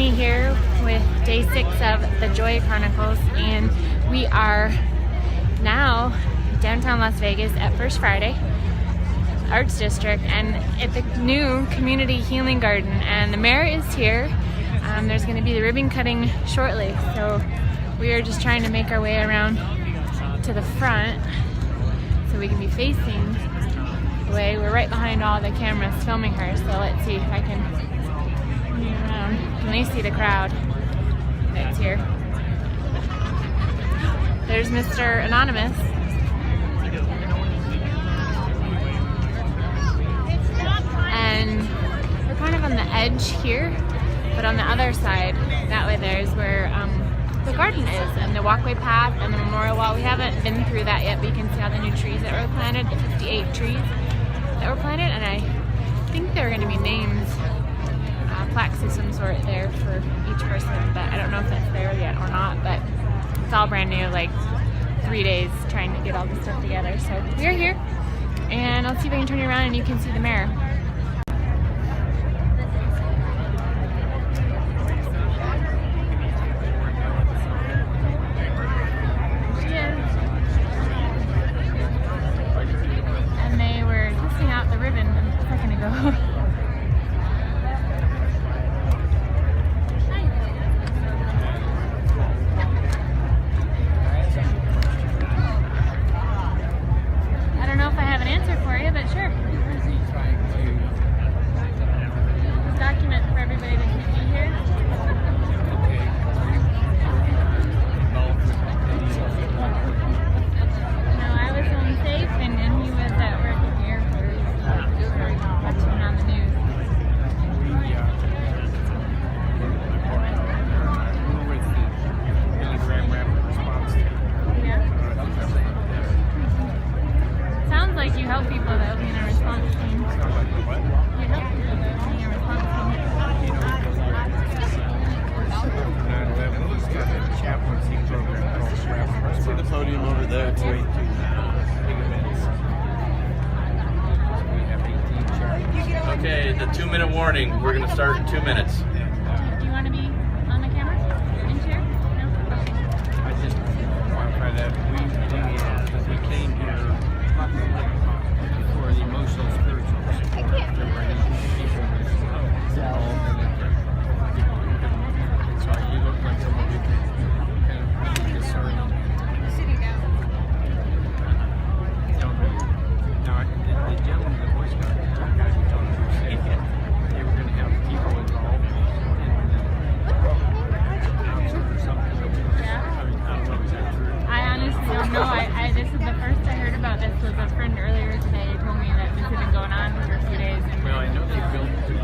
Tiffany here with day 6 of the Joie Chronicles, and we are now downtown Las Vegas at First Friday Arts District and at the new Community Healing Garden, and the mayor is here. There's going to be the ribbon cutting shortly, so we are just trying to make our way around to the front so we can be facing the way. We're right behind all the cameras filming her, so let's see if I can move around. Can they see the crowd that's here? There's Mr. Anonymous. And we're kind of on the edge here, but on the other side, that way there's where the garden is, and the walkway path and the memorial wall. We haven't been through that yet, but you can see all the new trees that were planted, the 58 trees that were planted, and I think there are going to be names, plaques of some sort there for each person, but I don't know if that's there yet or not, but it's all brand new, like 3 days trying to get all this stuff together. So we're here, and I'll see if I can turn you around and you can see the mayor. Okay, the 2-minute warning. We're going to start in 2 minutes. Do you want to be on the camera? In chair? No? I just want to try that. We came here for the emotional spiritual support. So you look like someone who can kind of be discerning. Sitting down. Now, the gentleman, the Boy Scout guy who told us they were going to have people involved or something. Yeah. I don't know, is that true? I honestly don't know. This is the first I heard about this. Was a friend earlier today told me that this had been going on for a few days. And Well, I know they built it in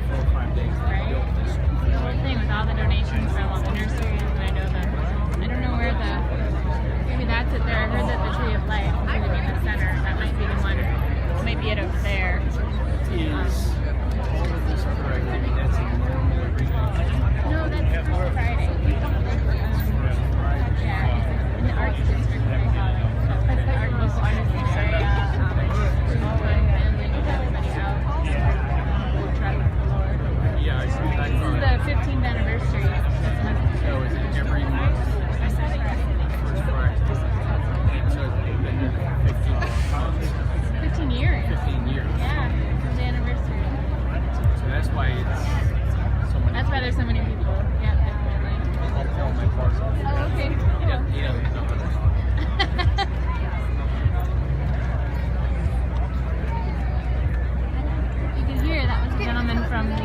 4 or 5 days. They right? built this. The whole thing with all the donations from all the nurseries, and I don't know where maybe that's it there. I heard that the Tree of Life is going to be in the center. That might be the one. Might be it over there. Is all of this other activity that's a normal everyday? No, that's First Friday. Yeah, in the Arts District, they call it. That's the art local artists area. All my family, everybody out. Truck Lord. Yeah, I see. This is the 15th anniversary. So is it every month? First Friday. So it's been here for 15 months. 15 years. 15 years. Yeah, it's the anniversary. So that's why it's so many. That's why there's so many people. Yeah, definitely. I'll call my parcel. Oh, okay. He doesn't know. You can hear that was a gentleman from the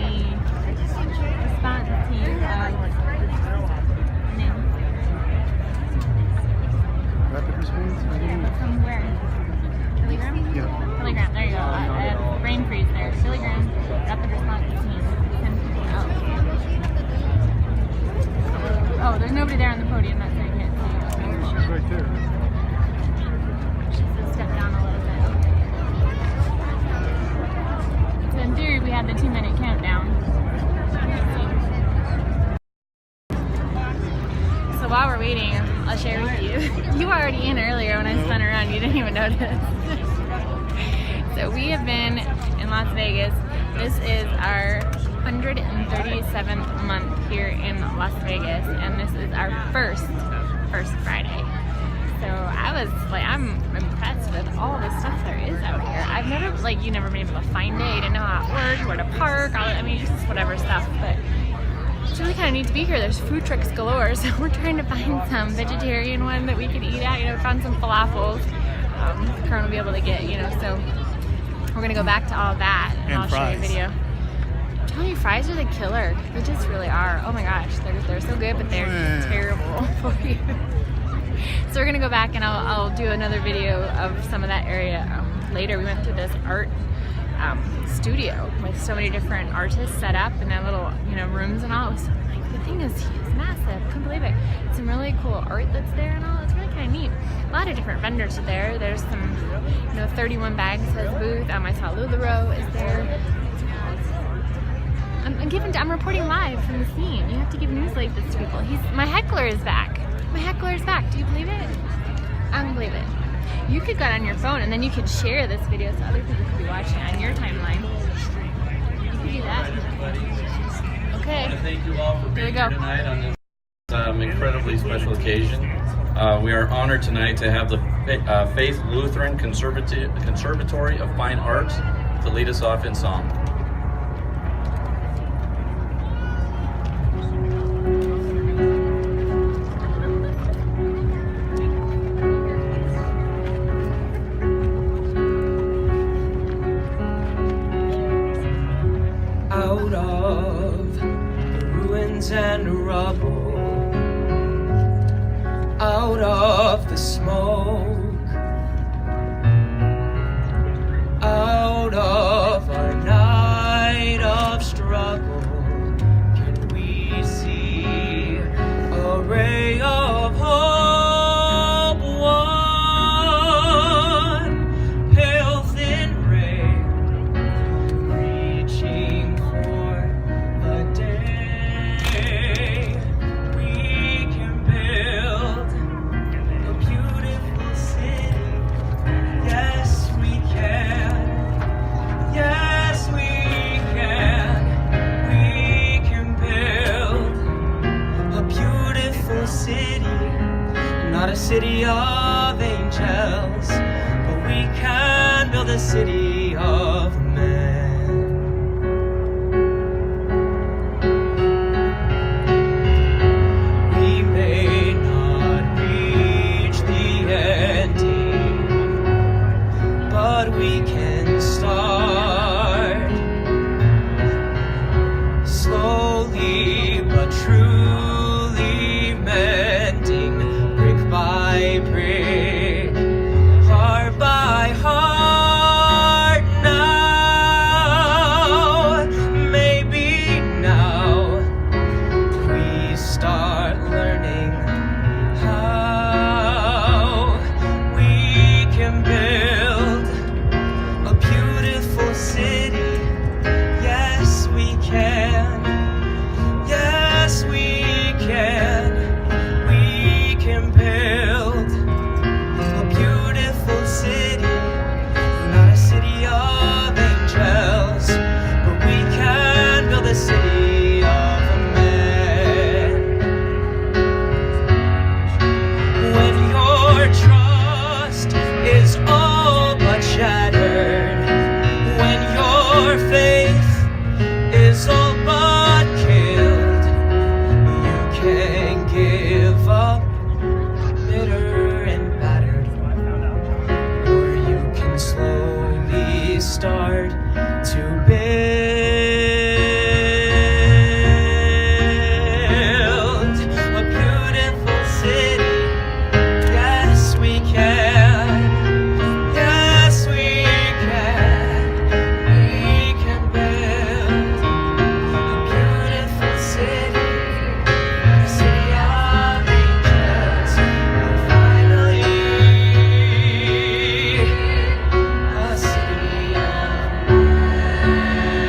response team. Rapid response? From where? Billy Graham? Yeah. Billy Graham, there you go. I had brain freeze there. Billy Graham, rapid response team. 10 people out. Oh, there's nobody there on the podium. That's why I can't see. She's right there. She says step down a little bit. So in theory, we had the 2-minute countdown. So while we're waiting, I'll share with you. You were already in earlier when I spun around. You didn't even notice. So we have been in Las Vegas. This is our 137th month here in Las Vegas, and this is our first Friday. So I'm impressed with all the stuff there is out here. I've never, you never been able to find it. You didn't know how it worked, where to park, just whatever stuff. But it's really kind of neat to be here. There's food trucks galore, so we're trying to find some vegetarian one that we can eat at. Found some falafels. Kern will be able to get, so we're gonna go back to all that, and I'll show you a video. I'm telling you, fries are the killer. They just really are. Oh my gosh, they're so good, but they're terrible for you. So we're gonna go back and I'll do another video of some of that area later. We went through this art studio with so many different artists set up in their little rooms and all. It was the thing is massive. Couldn't believe it. Some really cool art that's there and all. It's really kind of neat. A lot of different vendors are there. There's some 31 Bags has a booth. I saw LuLaRoe is there. I'm reporting live from the scene. You have to give news like this to people. My heckler is back. My heckler is back. Do you believe it? I don't believe it. You could go on your phone and then you could share this video so other people could be watching on your timeline. You could do that. Okay. I want to thank you all for being Here we here go. tonight on this incredibly special occasion. We are honored tonight to have the Faith Lutheran Conservatory of Fine Arts to lead us off in song. Out of the ruins and rubble, out of the smoke, out of our night of struggle, can we see a ray of hope? One pale thin ray reaching for a day we can build a beautiful city. Yes, we can. Yes, we can. We can build a beautiful city. Not a city of angels, but we can build a city of men. We may not reach the ending, but we can start slowly but truly mending, brick by brick, heart by heart. Now, maybe now we start learning how we can build a beautiful city. Yes, we can. Yes, we can. We can build a beautiful city. Not a city of angels, but we can build a city of men. When your trust is all but shattered, when your faith is all but killed, you can give up bitter and battered, or you can slowly start to build a beautiful city. Yes, we can. Yes, we can. We can build a beautiful city. A city of angels. And finally, a city of men.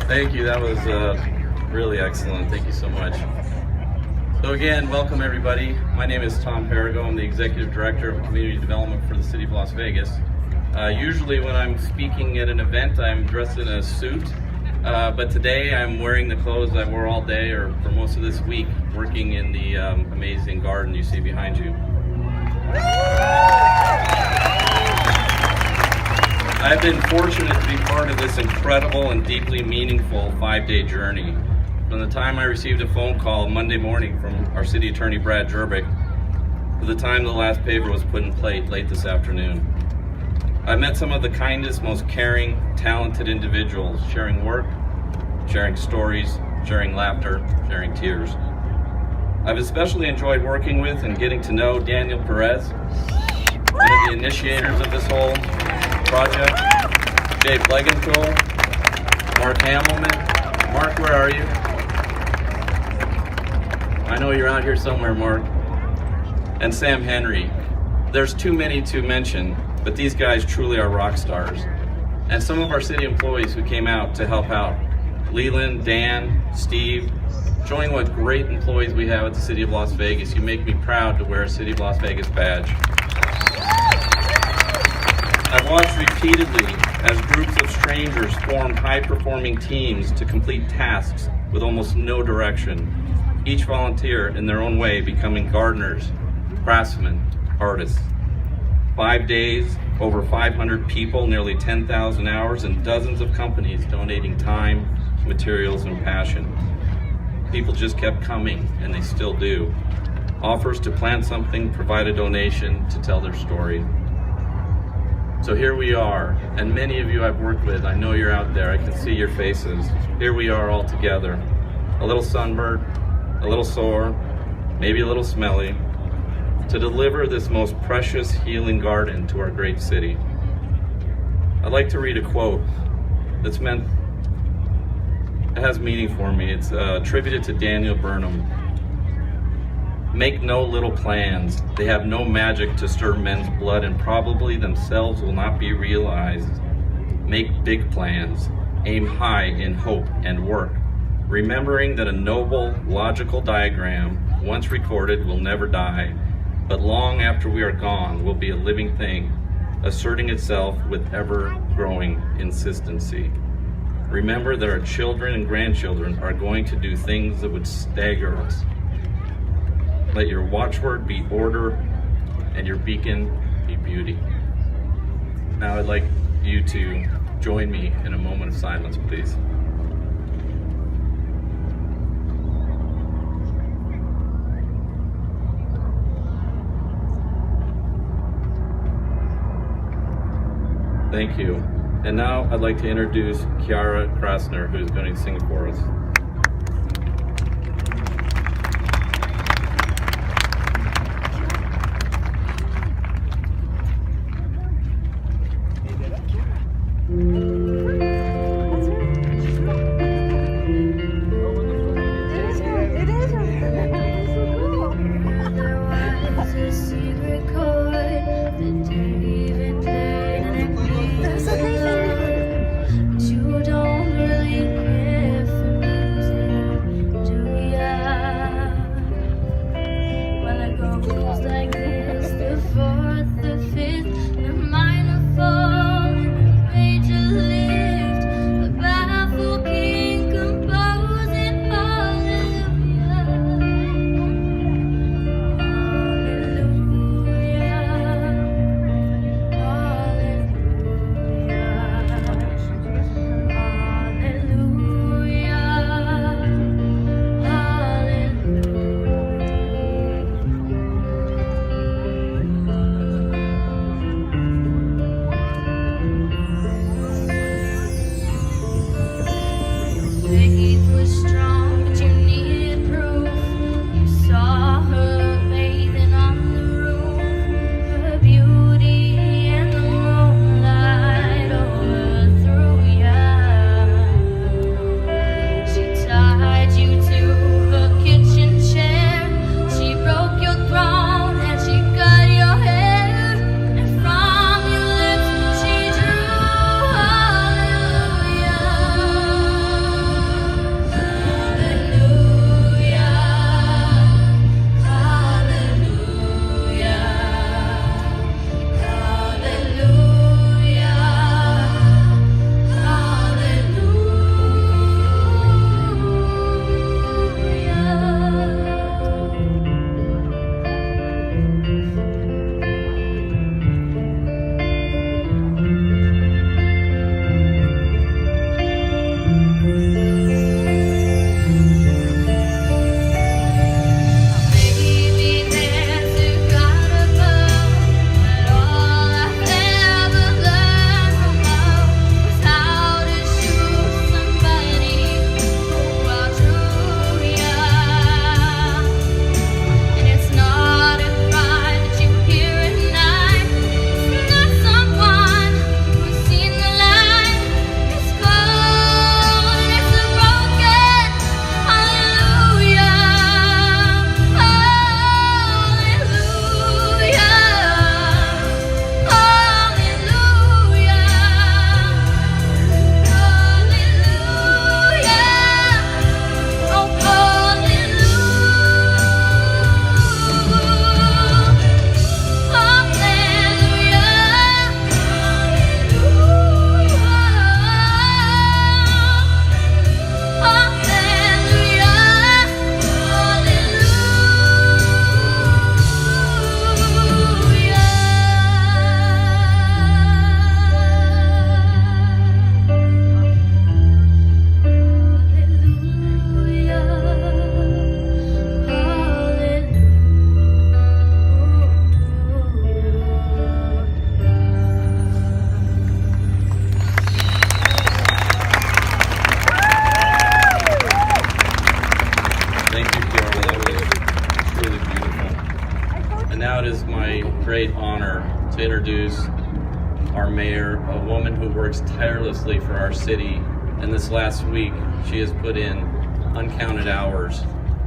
Thank you. That was really excellent. Thank you so much. So again, welcome everybody. My name is Tom Perigo. I'm the Executive Director of Community Development for the City of Las Vegas. Usually when I'm speaking at an event, I'm dressed in a suit. But today I'm wearing the clothes I wore all day or for most of this week, working in the amazing garden you see behind you. I've been fortunate to be part of this incredible and deeply meaningful 5-day journey. From the time I received a phone call Monday morning from our city attorney, Brad Jerbick, to the time the last paver was put in plate late this afternoon. I met some of the kindest, most caring, talented individuals, sharing work, sharing stories, sharing laughter, sharing tears. I've especially enjoyed working with and getting to know Daniel Perez, one of the initiators of this whole project, Jay Flegenthal, Mark Hamelman. Mark, where are you? I know you're out here somewhere, Mark. And Sam Henry. There's too many to mention, but these guys truly are rock stars. And some of our city employees who came out to help out. Leland, Dan, Steve, showing what great employees we have at the City of Las Vegas. You make me proud to wear a City of Las Vegas badge. I've watched repeatedly as groups of strangers formed high-performing teams to complete tasks with almost no direction. Each volunteer in their own way becoming gardeners, craftsmen, artists. 5 days, over 500 people, nearly 10,000 hours, and dozens of companies donating time, materials, and passion. People just kept coming, and they still do. Offers to plant something, provide a donation to tell their story. So here we are, and many of you I've worked with, I know you're out there, I can see your faces. Here we are all together. A little sunburned, a little sore, maybe a little smelly, to deliver this most precious healing garden to our great city. I'd like to read a quote that's it has meaning for me. It's attributed to Daniel Burnham. Make no little plans. They have no magic to stir men's blood and probably themselves will not be realized. Make big plans. Aim high in hope and work. Remembering that a noble, logical diagram, once recorded, will never die, but long after we are gone will be a living thing, asserting itself with ever-growing insistency. Remember that our children and grandchildren are going to do things that would stagger us. Let your watchword be order and your beacon be beauty. Now I'd like you to join me in a moment of silence, please. Thank you. And now I'd like to introduce Kiara Krasner, who's going to sing for us. The fourth, the fifth, the minor fall, the major great honor to introduce our mayor, a woman who works tirelessly for our city. And this last week, she has put in uncounted hours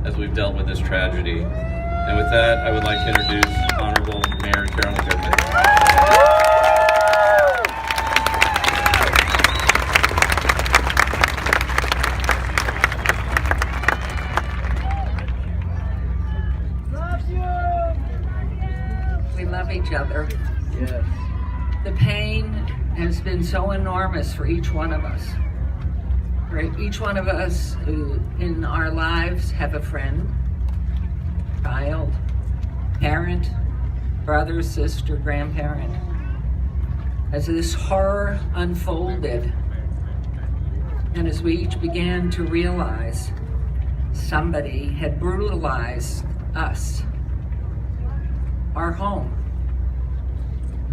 as we've dealt with this tragedy. And with that, I would like to introduce Honorable Mayor Carolyn Goodman. We love each other. Yes. The pain has been so enormous for each one of us. For each one of us who in our lives have a friend, child, parent, brother, sister, grandparent. As this horror unfolded, and as we each began to realize somebody had brutalized us, our home,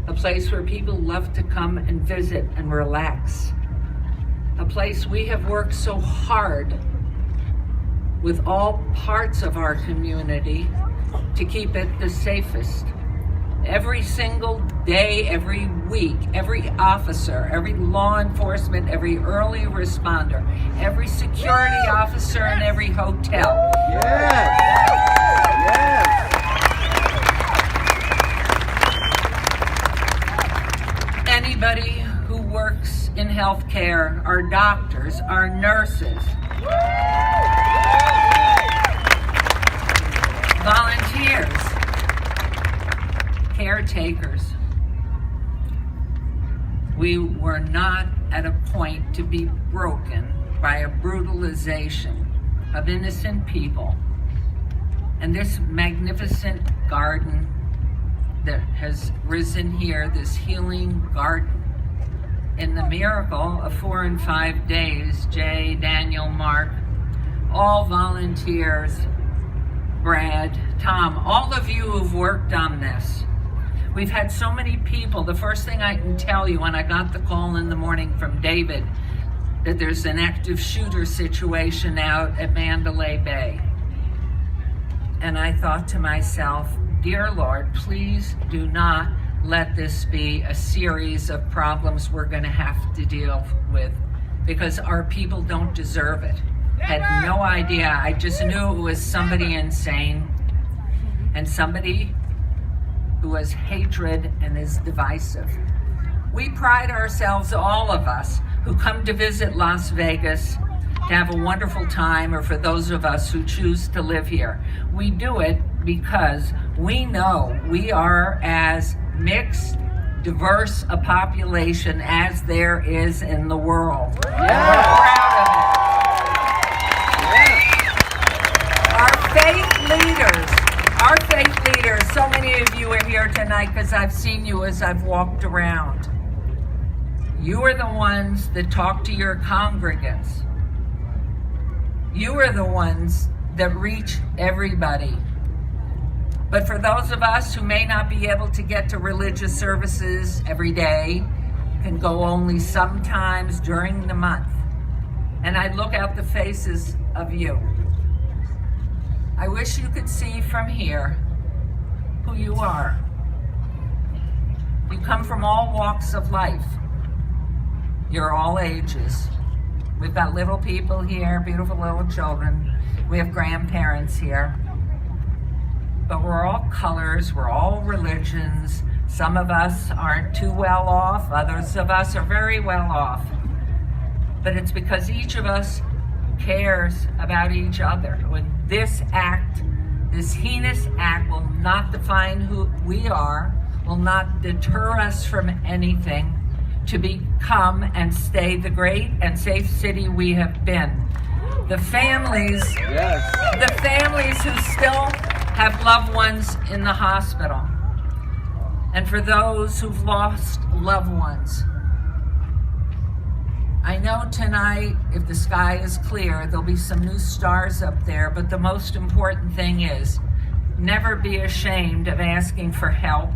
a place where people love to come and visit and relax, a place we have worked so hard with all parts of our community to keep it the safest. Every single day, every week, every officer, every law enforcement, every early responder, every security officer in every hotel. Yes! Yes! Anybody who works in healthcare, our doctors, our nurses, volunteers, caretakers. We were not at a point to be broken by a brutalization of innocent people. And this magnificent garden that has risen here, this healing garden, in the miracle of 4 and 5 days, Jay, Daniel, Mark, all volunteers, Brad, Tom, all of you who've worked on this. We've had so many people. The first thing I can tell you when I got the call in the morning from David that there's an active shooter situation out at Mandalay Bay. And I thought to myself, dear Lord, please do not let this be a series of problems we're going to have to deal with, because our people don't deserve it. Had no idea. I just knew it was somebody insane and somebody who has hatred and is divisive. We pride ourselves, all of us who come to visit Las Vegas, to have a wonderful time, or for those of us who choose to live here. We do it because we know we are as mixed, diverse a population as there is in the world. Yeah. And we're proud of it. Our faith leaders, so many of you are here tonight because I've seen you as I've walked around. You are the ones that talk to your congregants. You are the ones that reach everybody. But for those of us who may not be able to get to religious services every day, can go only sometimes during the month, and I look at the faces of you, I wish you could see from here who you are. You come from all walks of life. You're all ages. We've got little people here, beautiful little children. We have grandparents here. But we're all colors, we're all religions. Some of us aren't too well off, others of us are very well off. But it's because each of us cares about each other. When this act, this heinous act, will not define who we are, will not deter us from anything to become and stay the great and safe city we have been. The families, the families who still have loved ones in the hospital. And for those who've lost loved ones, I know tonight, if the sky is clear, there'll be some new stars up there, but the most important thing is, never be ashamed of asking for help.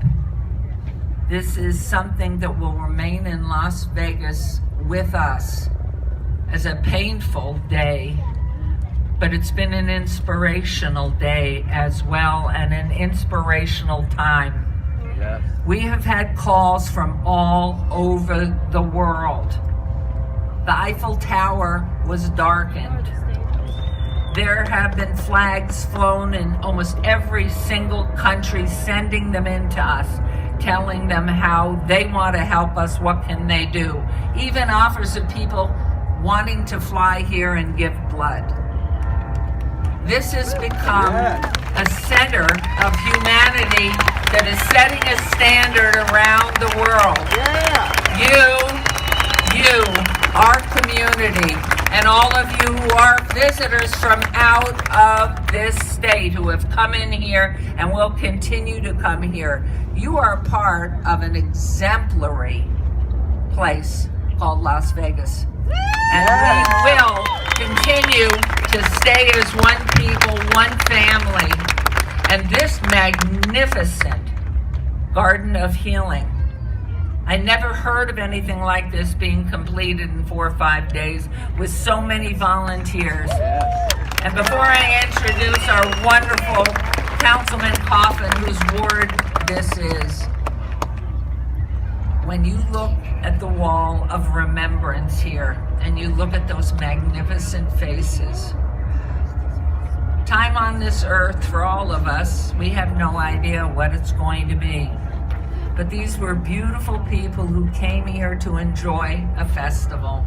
This is something that will remain in Las Vegas with us as a painful day, but it's been an inspirational day as well, and an inspirational time. Yes. We have had calls from all over the world. The Eiffel Tower was darkened. There have been flags flown in almost every single country, sending them in to us, telling them how they want to help us, what can they do. Even offers of people wanting to fly here and give blood. This has become a center of humanity that is setting a standard around the world. You, our community, and all of you who are visitors from out of this state who have come in here and will continue to come here, you are part of an exemplary place called Las Vegas. And we will continue to stay as one people, one family. And this magnificent Garden of Healing, I never heard of anything like this being completed in 4 or 5 days with so many volunteers. And before I introduce our wonderful Councilman Coffin, whose ward this is, when you look at the wall of remembrance here and you look at those magnificent faces, time on this earth for all of us, we have no idea what it's going to be. But these were beautiful people who came here to enjoy a festival,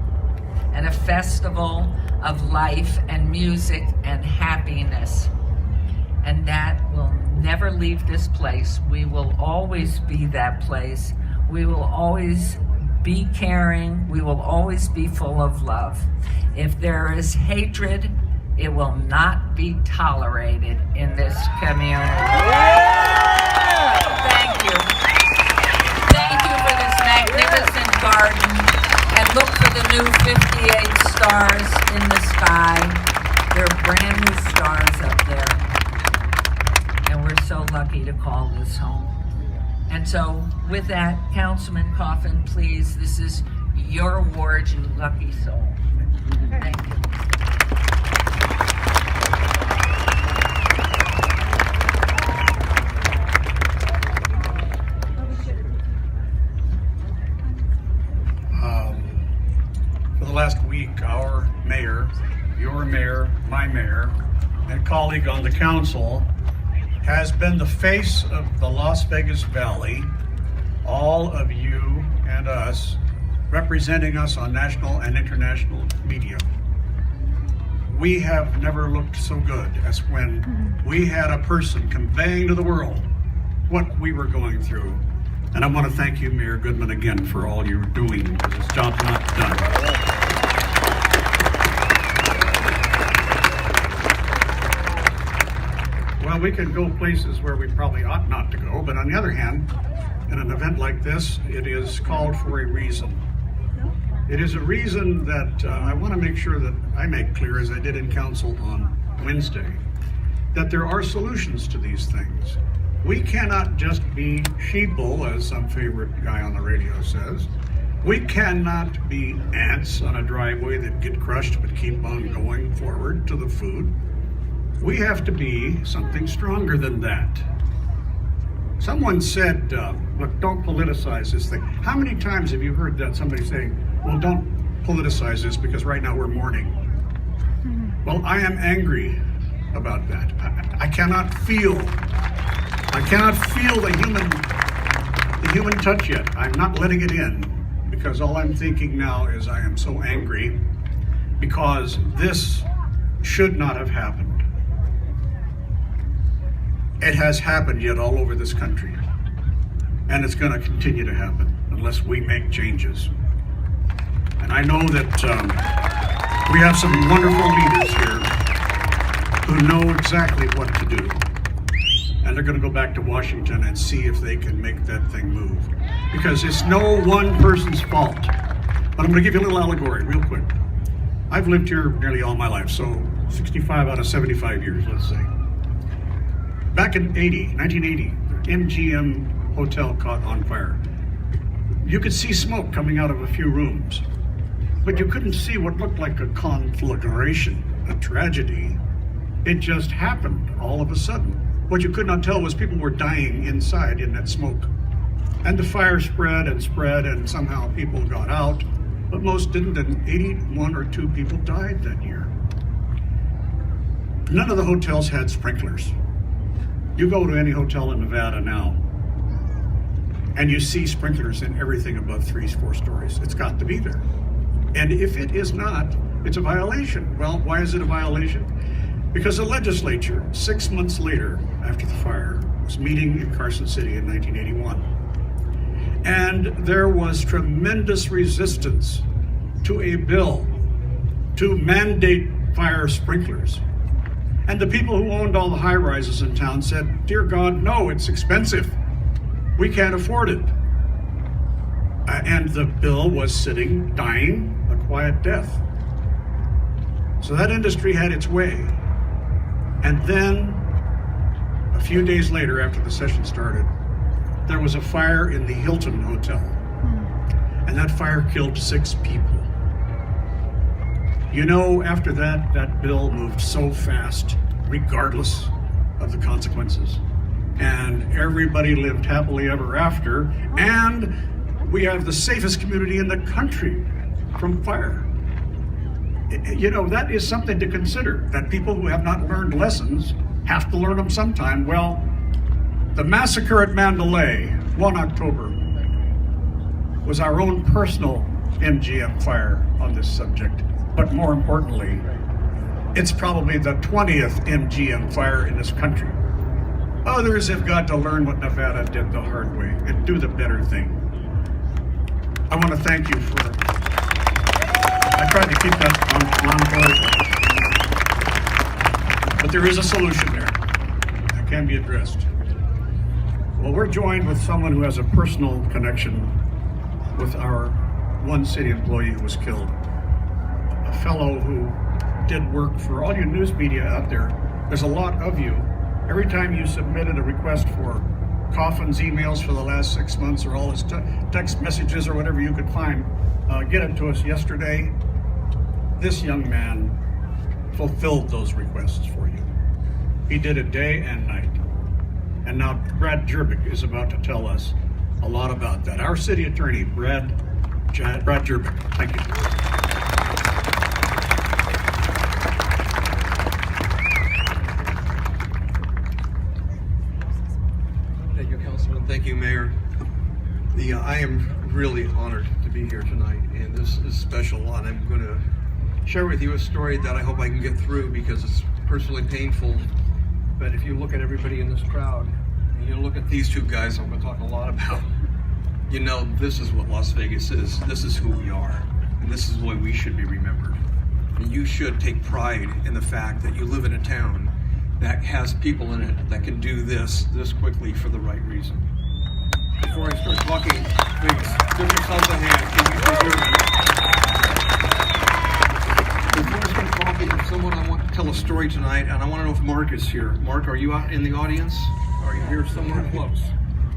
and a festival of life and music and happiness. And that will never leave this place. We will always be that place. We will always be caring. We will always be full of love. If there is hatred, it will not be tolerated in this community. Thank you. Thank you for this magnificent garden, and look for the new 58 stars in the sky. They're brand new stars up there, and we're so lucky to call this home. And so with that, Councilman Coffin, please, this is your award, you lucky soul. Thank you. Last week, our mayor, your mayor, my mayor, and colleague on the council has been the face of the Las Vegas Valley, all of you and us, representing us on national and international media. We have never looked so good as when we had a person conveying to the world what we were going through. And I want to thank you, Mayor Goodman, again for all you're doing, because this job's not done. Well, we can go places where we probably ought not to go, but on the other hand, in an event like this, it is called for a reason. It is a reason that I want to make sure that I make clear, as I did in council on Wednesday, that there are solutions to these things. We cannot just be sheeple, as some favorite guy on the radio says. We cannot be ants on a driveway that get crushed but keep on going forward to the food. We have to be something stronger than that. Someone said, look, don't politicize this thing. How many times have you heard that somebody saying, well, don't politicize this because right now we're mourning? Well, I am angry about that. I cannot feel the human touch yet. I'm not letting it in, because all I'm thinking now is I am so angry because this should not have happened. It has happened yet all over this country, and it's going to continue to happen unless we make changes. And I know that we have some wonderful leaders here who know exactly what to do, and they're going to go back to Washington and see if they can make that thing move, because it's no one person's fault. But I'm going to give you a little allegory real quick. I've lived here nearly all my life, so 65 out of 75 years, let's say. Back in 1980, the MGM hotel caught on fire. You could see smoke coming out of a few rooms, but you couldn't see what looked like a conflagration, a tragedy. It just happened all of a sudden. What you could not tell was people were dying inside in that smoke And the fire spread and spread, and somehow people got out, but most didn't, and 81 or 2 people died that year. None of the hotels had sprinklers. You go to any hotel in Nevada now, and you see sprinklers in everything above 3-4 stories. It's got to be there. And if it is not, it's a violation. Well, why is it a violation? Because the legislature, 6 months later, after the fire, was meeting in Carson City in 1981. And there was tremendous resistance to a bill to mandate fire sprinklers. And the people who owned all the high-rises in town said, "Dear God, no, it's expensive. We can't afford it." And the bill was sitting, dying a quiet death. So that industry had its way. And then, a few days later, after the session started, there was a fire in the Hilton Hotel. And that fire killed 6 people. You know, after that, that bill moved so fast, regardless of the consequences. And everybody lived happily ever after. And we have the safest community in the country from fire. You know, that is something to consider, that people who have not learned lessons have to learn them sometime. Well, the massacre at Mandalay, 1 October, was our own personal MGM fire on this subject. But more importantly, it's probably the 20th MGM fire in this country. Others have got to learn what Nevada did the hard way and do the better thing. I want to thank you for, I tried to keep that non-political. But there is a solution there that can be addressed. Well, we're joined with someone who has a personal connection with our one city employee who was killed. A fellow who did work for all you news media out there. There's a lot of you. Every time you submitted a request for Coffin's emails for the last 6 months, or all his text messages, or whatever you could find, get it to us yesterday. This young man fulfilled those requests for you. He did it day and night. And now Brad Jerbick is about to tell us a lot about that. Our city attorney, Brad Jerbick. Thank you. Thank you, Councilman. Thank you, Mayor. I am really honored to be here tonight, and this is special, and I'm going to share with you a story that I hope I can get through because it's personally painful. But if you look at everybody in this crowd, and you look at these 2 guys I'm going to talk a lot about, you know this is what Las Vegas is. This is who we are, and this is the way we should be remembered. And you should take pride in the fact that you live in a town that has people in it that can do this quickly for the right reason. Before I start talking, please give yourselves a hand. You deserve it. Before I start talking, there's someone I want to tell a story tonight, and I want to know if Mark is here. Mark, are you out in the audience? Are you here somewhere close?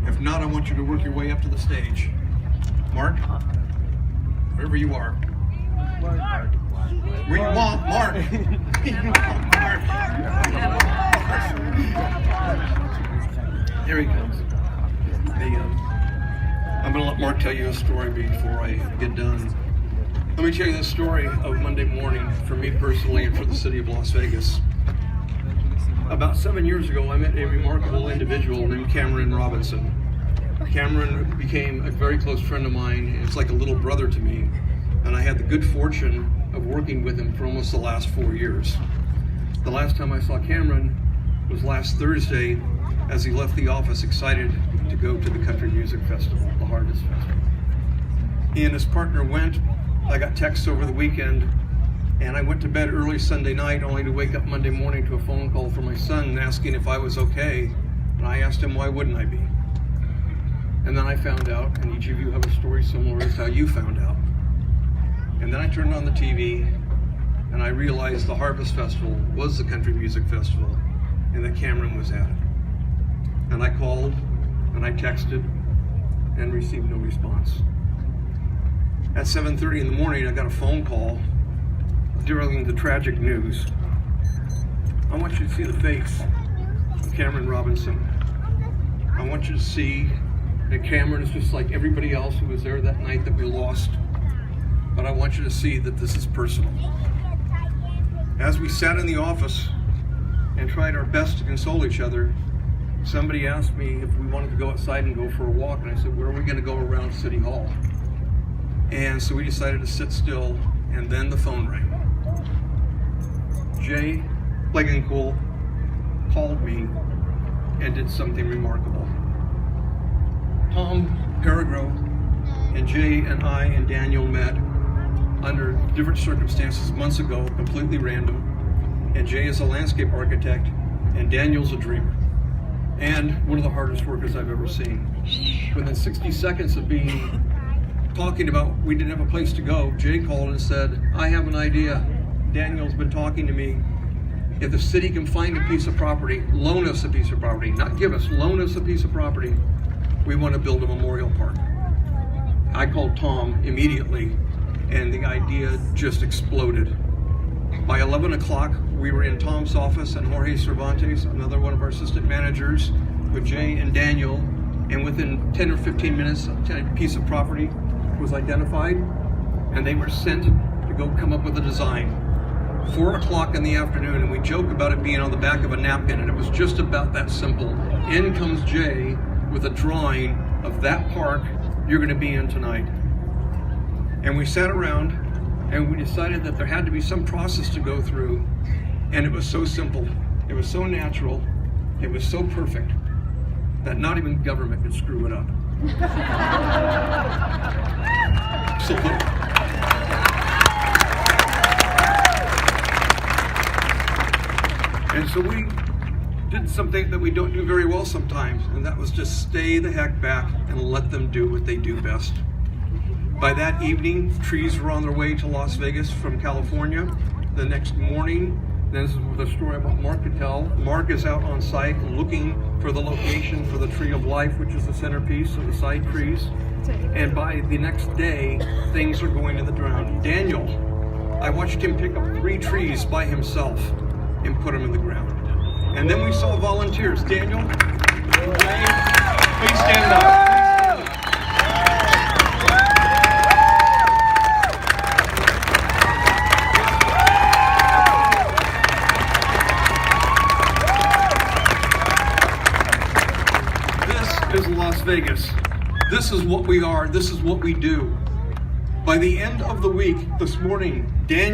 If not, I want you to work your way up to the stage. Mark, wherever you are. Where you want, Mark. Here he comes. I'm going to let Mark tell you a story before I get done. Let me tell you the story of Monday morning for me personally and for the city of Las Vegas. About 7 years ago, I met a remarkable individual named Cameron Robinson. Cameron became a very close friend of mine. It's like a little brother to me. And I had the good fortune of working with him for almost the last 4 years. The last time I saw Cameron was last Thursday as he left the office excited to go to the Country Music Festival, the Harvest Festival. He and his partner went. I got texts over the weekend, and I went to bed early Sunday night only to wake up Monday morning to a phone call from my son asking if I was okay. And I asked him, why wouldn't I be? And then I found out, and each of you have a story similar as how you found out. And then I turned on the TV, and I realized the Harvest Festival was the Country Music Festival, and that Cameron was at it. And I called, and I texted, and received no response. At 7:30 in the morning, I got a phone call during the tragic news. I want you to see the face of Cameron Robinson. I want you to see And Cameron is just like everybody else who was there that night that we lost. But I want you to see that this is personal. As we sat in the office and tried our best to console each other, somebody asked me if we wanted to go outside and go for a walk, and I said, where are we going to go around City Hall? And so we decided to sit still, and then the phone rang. Jay Legencool called me and did something remarkable. Tom Peregro and Jay and I and Daniel met under different circumstances months ago, completely random. And Jay is a landscape architect, and Daniel's a dreamer. And one of the hardest workers I've ever seen. Within 60 seconds of talking about we didn't have a place to go, Jay called and said, I have an idea. Daniel's been talking to me. If the city can find a piece of property, loan us a piece of property, not give us, loan us a piece of property, we want to build a memorial park. I called Tom immediately, and the idea just exploded. By 11 o'clock, we were in Tom's office, and Jorge Cervantes, another one of our assistant managers, with Jay and Daniel, and within 10 or 15 minutes, a piece of property was identified, and they were sent to go come up with a design. 4 o'clock in the afternoon, and we joke about it being on the back of a napkin, and it was just about that simple. In comes Jay with a drawing of that park you're going to be in tonight. And we sat around, and we decided that there had to be some process to go through, and it was so simple, it was so natural, it was so perfect, that not even government could screw it up. So And so we did something that we don't do very well sometimes, and that was just stay the heck back and let them do what they do best. By that evening, trees were on their way to Las Vegas from California. The next morning, this is the story about Mark could tell. Mark is out on site looking for the location for the Tree of Life, which is the centerpiece of the side trees. And by the next day, things are going to the ground. Daniel, I watched him pick up 3 trees by himself and put them in the ground. And then we saw volunteers. Daniel, Jay, please stand up. This is Las Vegas. This is what we are. This is what we do. By the end of the week, this morning, Jay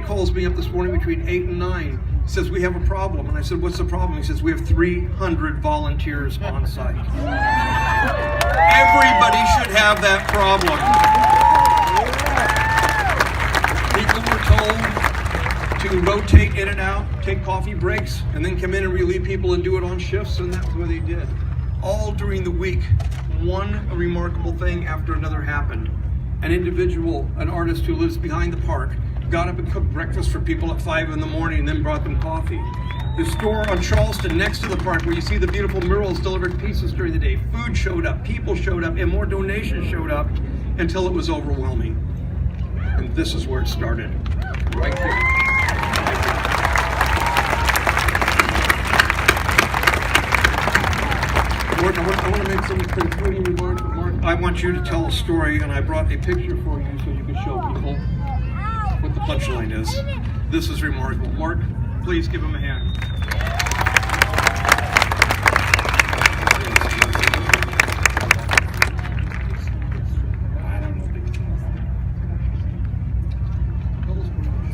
calls me up this morning between 8 and 9, says we have a problem. And I said, what's the problem? He says, we have 300 volunteers on site. Everybody should have that problem. People were told to rotate in and out, take coffee breaks, and then come in and relieve people and do it on shifts, and that's what they did. All during the week, one remarkable thing after another happened. An individual, an artist who lives behind the park, got up and cooked breakfast for people at 5 in the morning and then brought them coffee. The store on Charleston next to the park where you see the beautiful murals delivered pizzas during the day. Food showed up, people showed up, and more donations showed up until it was overwhelming. And this is where it started, right there. Mark, I want to make some concluding remarks. Mark, I want you to tell a story, and I brought a picture for you so you can show people what the punchline is. This is remarkable. Mark, please give him a hand.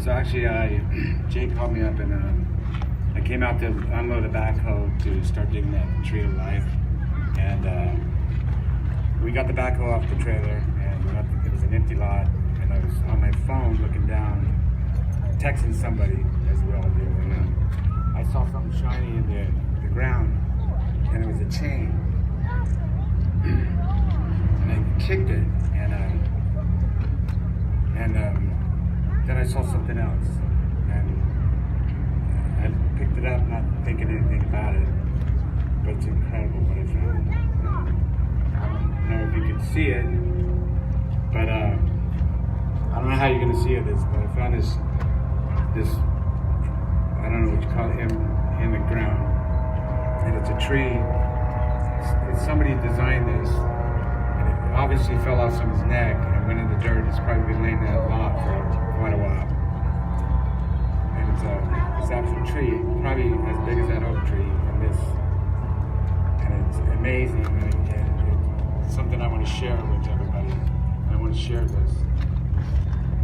So actually, Jake called me up, and I came out to unload a backhoe to start digging that Tree of Life. And we got the backhoe off the trailer, and it was an empty lot, and I was on my phone looking down, texting somebody, as we all do, and I saw something shiny in the ground, and it was a chain. And I kicked it, and then I saw something else, and I picked it up, not thinking anything about it. But it's incredible what I found. I don't know if you can see it, but I don't know how you're gonna see it. But I found this I don't know what you call it in the ground, and it's a tree. it's somebody designed this, and it obviously fell off someone's neck and went in the dirt. It's probably been laying in that lot for quite a while. And it's an actual tree, probably as big as that oak tree, and it's amazing. And it's something I want to share with everybody. And I want to share this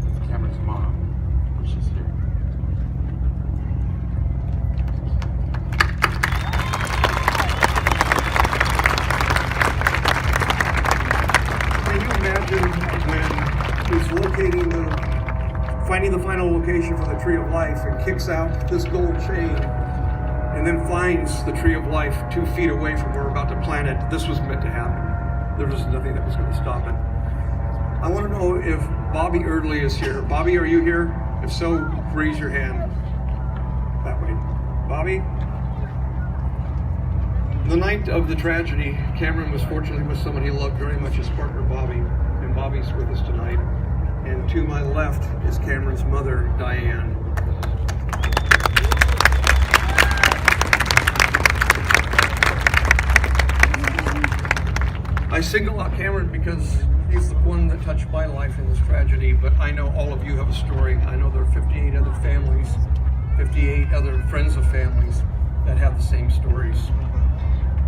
with Cameron's mom, when she's here. When he's finding the final location for the Tree of Life and kicks out this gold chain and then finds the Tree of Life 2 feet away from where we're about to plant it. This was meant to happen. There was nothing that was going to stop it. I want to know if Bobby Erdley is here. Bobby, are you here? If so, raise your hand. That way. Bobby? The night of the tragedy, Cameron was fortunately with someone he loved very much, his partner Bobby, and Bobby's with us tonight. And to my left is Cameron's mother, Diane. I single out Cameron because he's the one that touched my life in this tragedy, but I know all of you have a story. I know there are 58 other families, 58 other friends of families that have the same stories.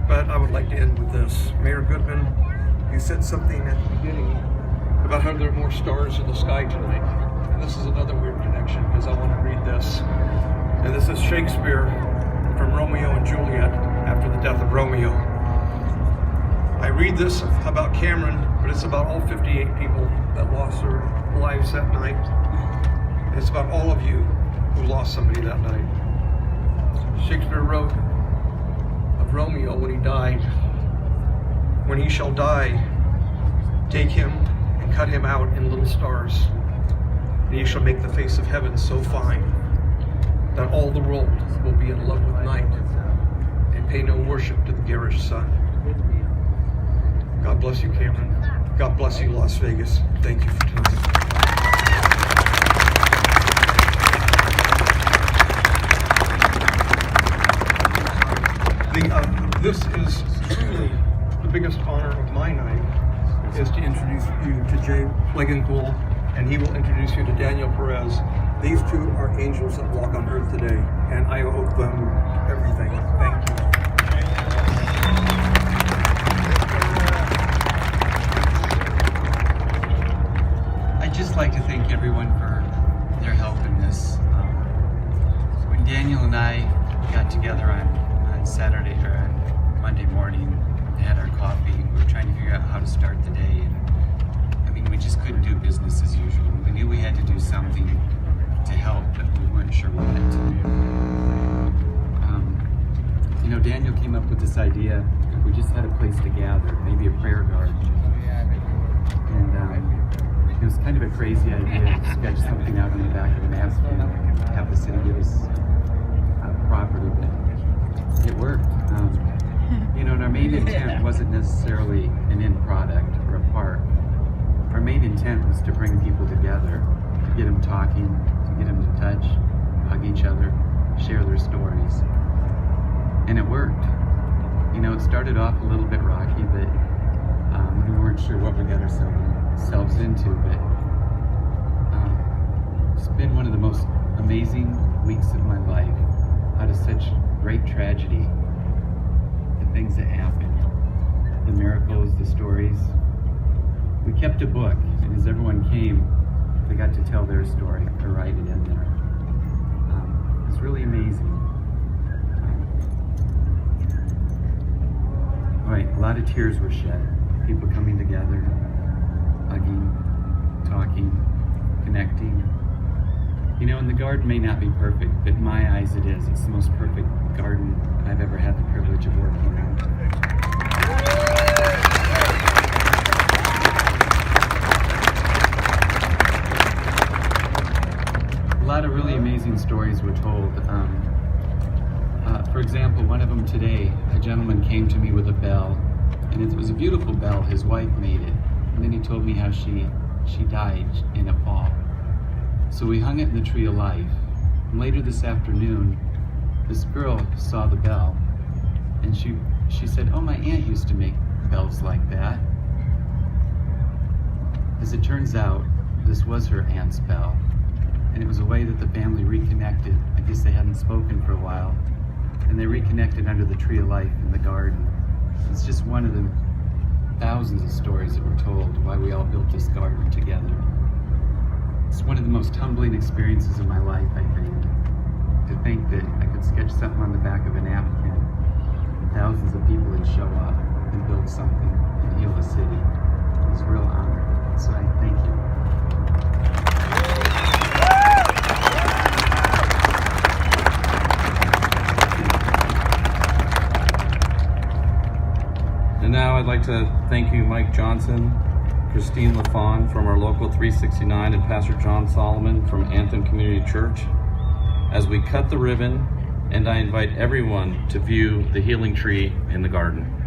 But I would like to end with this. Mayor Goodman, you said something at the beginning about how there are more stars in the sky tonight. And this is another weird connection because I want to read this. And this is Shakespeare from Romeo and Juliet after the death of Romeo. I read this about Cameron, but it's about all 58 people that lost their lives that night. And it's about all of you who lost somebody that night. Shakespeare wrote of Romeo when he died, "When he shall die, take him and cut him out in little stars, and he shall make the face of heaven so fine that all the world will be in love with night and pay no worship to the garish sun." God bless you, Cameron. God bless you, Las Vegas. Thank you for tonight. This is truly the biggest honor of my night, is to introduce you to Jay Legencool, and he will introduce you to Daniel Perez. These two are angels that walk on earth today, and I owe them everything. Thank you. I'd just like to thank everyone for their help in this. When Daniel and I got together on Saturday or on Monday morning, had our coffee, we were trying to figure out how to start the day. And, I mean, we just couldn't do business as usual. We knew we had to do something to help, but we weren't sure what. You know, Daniel came up with this idea. If we just had a place to gather, maybe a prayer garden. And it was kind of a crazy idea to sketch something out on the back of a napkin and have the city give us property, but it worked. You know, and our main intent wasn't necessarily an end product or a park. Our main intent was to bring people together, to get them talking, to get them to touch, hug each other, share their stories. And it worked. You know, it started off a little bit rocky, but we weren't sure what we got ourselves into, but it's been one of the most amazing weeks of my life. Out of such great tragedy, the things that happened, the miracles, the stories. We kept a book, and as everyone came, they got to tell their story or write it in there. It was really amazing. Right, a lot of tears were shed. People coming together, hugging, talking, connecting. You know, and the garden may not be perfect, but in my eyes it is. It's the most perfect garden I've ever had the privilege of working on. A lot of really amazing stories were told. For example, one of them today, a gentleman came to me with a bell, and it was a beautiful bell. His wife made it, and then he told me how she died in a fall. So we hung it in the Tree of Life. And later this afternoon, this girl saw the bell, and she she said, oh, my aunt used to make bells like that. As it turns out, this was her aunt's bell, and it was a way that the family reconnected. I guess they hadn't spoken for a while, and they reconnected under the tree of life in the garden. It's just one of the thousands of stories that were told why we all built this garden together. It's one of the most humbling experiences of my life, I think, to think that I could sketch something on the back of a napkin and thousands of people would show up and build something and heal the city. It was a real honor. So I thank you. And now I'd like to thank you, Mike Johnson, Christine LaFawn from our local 369, and Pastor John Solomon from Anthem Community Church, as we cut the ribbon, and I invite everyone to view the healing tree in the garden.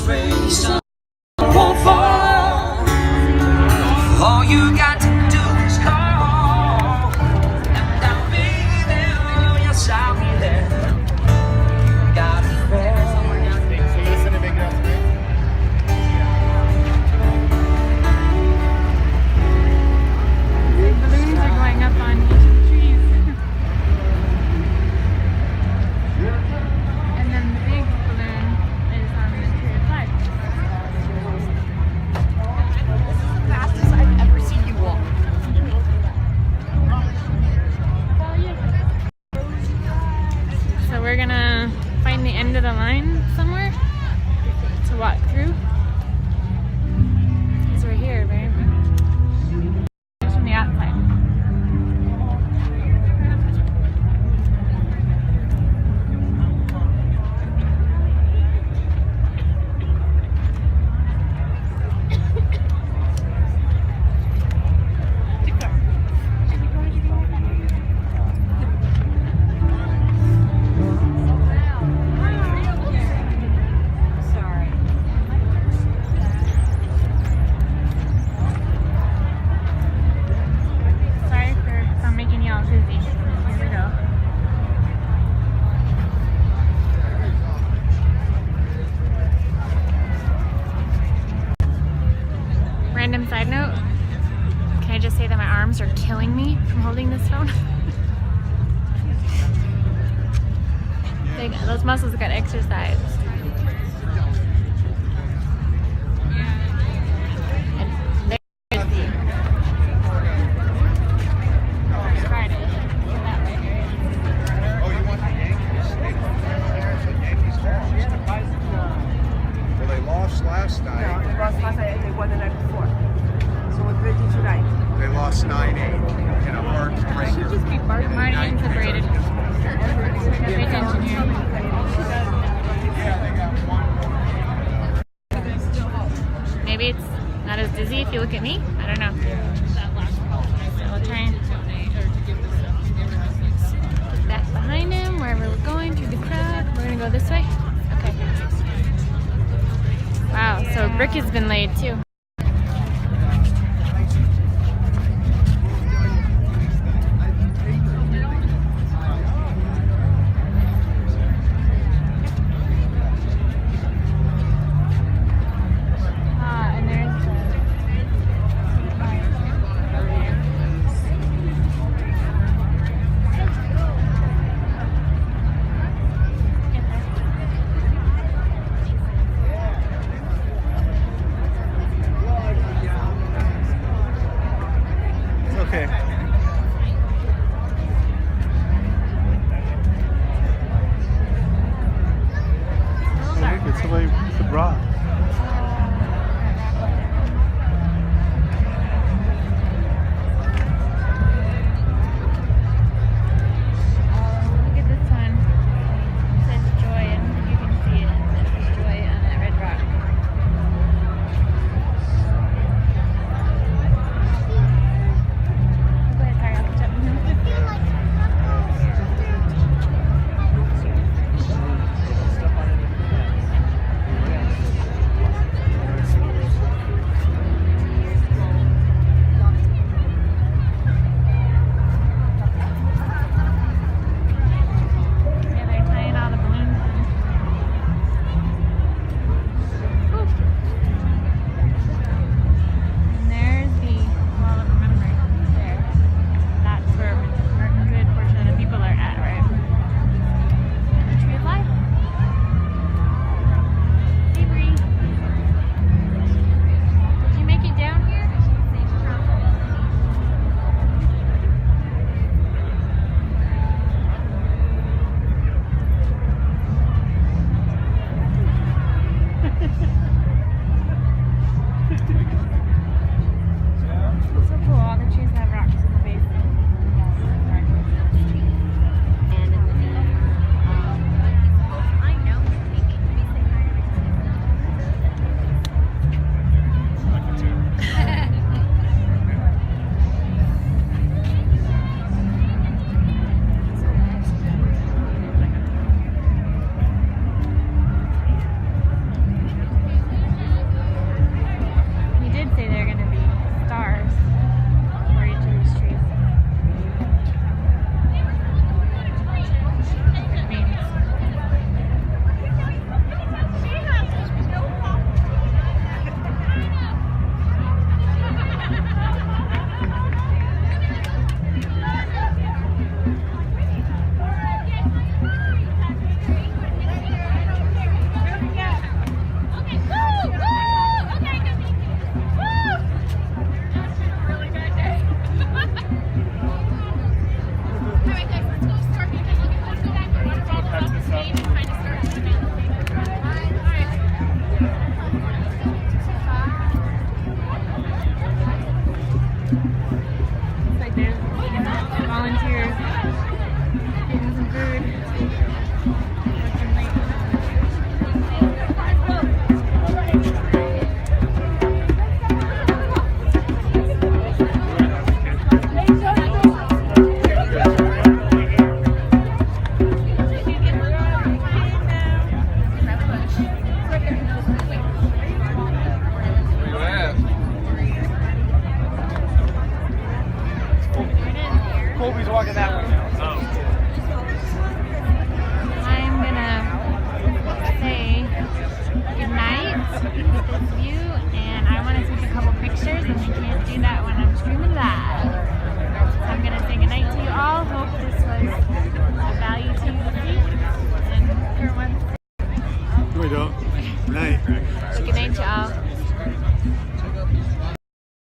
afraid sun won't fall. All you got to do is call, and I'll be there. Yes, I'll be there. Got a friend. Balloons are going up on each of the trees. And then the big balloon is on the tree of life. Fastest I've ever seen you walk. So we're gonna find the end of the line somewhere to walk through. Because we're here, right? It's from the outside. Sorry for making y'all dizzy. Here we go. Random side note, can I just say that my arms are killing me from holding this phone? Those muscles got exercised. And there's the Friday. That way, right? Oh, you want the Yankees? The Yankees lost. Well, they lost last night. No, they lost last night and they won the night before. So what did they do tonight? They lost 9-8 in a heartbreaker. Marty separated. Pay attention here. Maybe it's not as dizzy if you look at me. I don't know. So we'll try and get back behind him wherever we're going through the crowd. We're gonna go this way. Okay. Wow. So a brick has been laid too. And there's It's okay. Get somebody with the bra. look at this one. It says Joy. I don't think you can see it. It says Joy on that red rock. Go ahead, sorry, I'll catch up. No, we don't. Night. Good night to all.